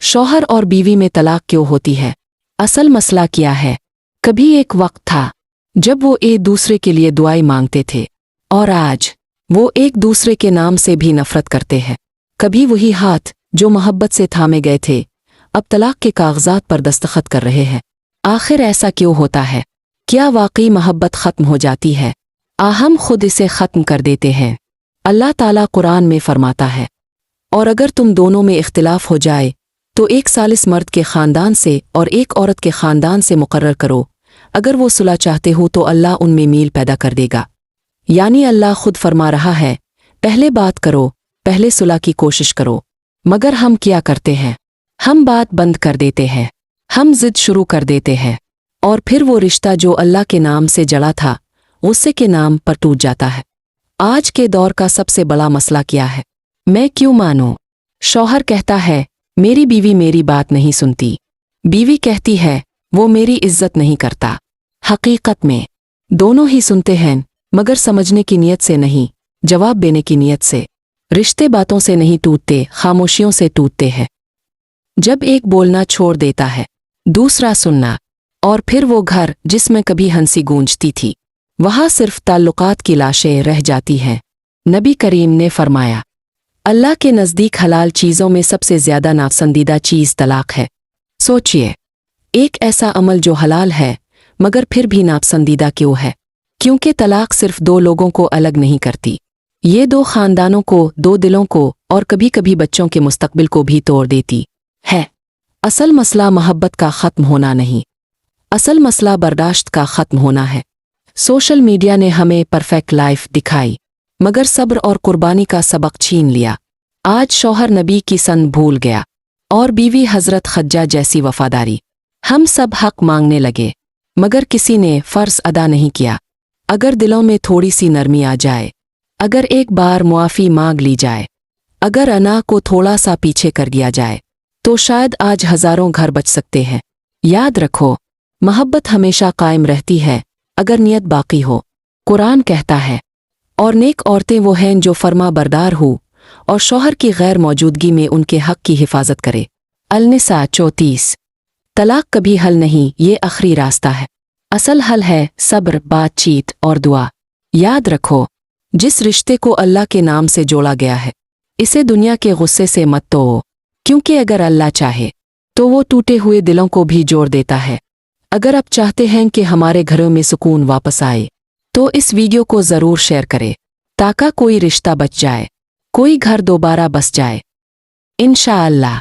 शौहर और बीवी में तलाक क्यों होती है? असल मसला क्या है? कभी एक वक्त था जब वो एक दूसरे के लिए दुआएं मांगते थे और आज वो एक दूसरे के नाम से भी नफरत करते हैं। कभी वही हाथ जो मोहब्बत से थामे गए थे अब तलाक के कागजात पर दस्तखत कर रहे हैं। आखिर ऐसा क्यों होता है? क्या वाकई मोहब्बत ख़त्म हो जाती है? हम खुद इसे ख़त्म कर देते हैं। अल्लाह ताला कुरान में फरमाता है, और अगर तुम दोनों में इख्तिलाफ हो जाए तो एक सालिस मर्द के ख़ानदान से और एक औरत के ख़ानदान से मुकर्रर करो। अगर वो सुलह चाहते हो तो अल्लाह उनमें मील पैदा कर देगा। यानी अल्लाह खुद फरमा रहा है, पहले बात करो, पहले सुलह की कोशिश करो। मगर हम क्या करते हैं? हम बात बंद कर देते हैं, हम ज़िद शुरू कर देते हैं और फिर वो रिश्ता जो अल्लाह के नाम से जड़ा था गुस्से के नाम पर टूट जाता है। आज के दौर का सबसे बड़ा मसला क्या है? मैं क्यों मानूं? शौहर कहता है, मेरी बीवी मेरी बात नहीं सुनती। बीवी कहती है, वो मेरी इज्जत नहीं करता। हकीकत में दोनों ही सुनते हैं, मगर समझने की नीयत से नहीं, जवाब देने की नीयत से। रिश्ते बातों से नहीं टूटते, खामोशियों से टूटते हैं। जब एक बोलना छोड़ देता है, दूसरा सुनना, और फिर वो घर जिसमें कभी हंसी गूंजती थी वहाँ सिर्फ ताल्लुकात की लाशें रह जाती हैं। नबी करीम ने फरमाया, अल्लाह के नज़दीक हलाल चीज़ों में सबसे ज़्यादा नापसंदीदा चीज़ तलाक है। सोचिए, एक ऐसा अमल जो हलाल है मगर फिर भी नापसंदीदा क्यों है? क्योंकि तलाक सिर्फ दो लोगों को अलग नहीं करती, ये दो ख़ानदानों को, दो दिलों को और कभी कभी बच्चों के मुस्तकबिल को भी तोड़ देती है। असल मसला मोहब्बत का ख़त्म होना नहीं, असल मसला बर्दाश्त का ख़त्म होना है। सोशल मीडिया ने हमें परफेक्ट लाइफ दिखाई मगर सब्र और कुर्बानी का सबक छीन लिया। आज शौहर नबी की सन भूल गया और बीवी हज़रत खज्जा जैसी वफादारी। हम सब हक मांगने लगे मगर किसी ने फ़र्ज़ अदा नहीं किया। अगर दिलों में थोड़ी सी नरमी आ जाए, अगर एक बार मुआफ़ी मांग ली जाए, अगर अना को थोड़ा सा पीछे कर दिया जाए तो शायद आज हज़ारों घर बच सकते हैं। याद रखो, मोहब्बत हमेशा कायम रहती है अगर नियत बाकी हो। कुरान कहता है, और नेक औरतें वो हैं जो फर्मा बरदार हो और शौहर की गैर मौजूदगी में उनके हक की हिफाजत करे। अल-निसा 34। तलाक कभी हल नहीं, ये आखिरी रास्ता है। असल हल है सब्र, बातचीत और दुआ। याद रखो, जिस रिश्ते को अल्लाह के नाम से जोड़ा गया है इसे दुनिया के गुस्से से मत तोड़ो, क्योंकि अगर अल्लाह चाहे तो वो टूटे हुए दिलों को भी जोड़ देता है। अगर आप चाहते हैं कि हमारे घरों में सुकून वापस आए तो इस वीडियो को ज़रूर शेयर करें ताकि कोई रिश्ता बच जाए, कोई घर दोबारा बस जाए। इंशाअल्लाह।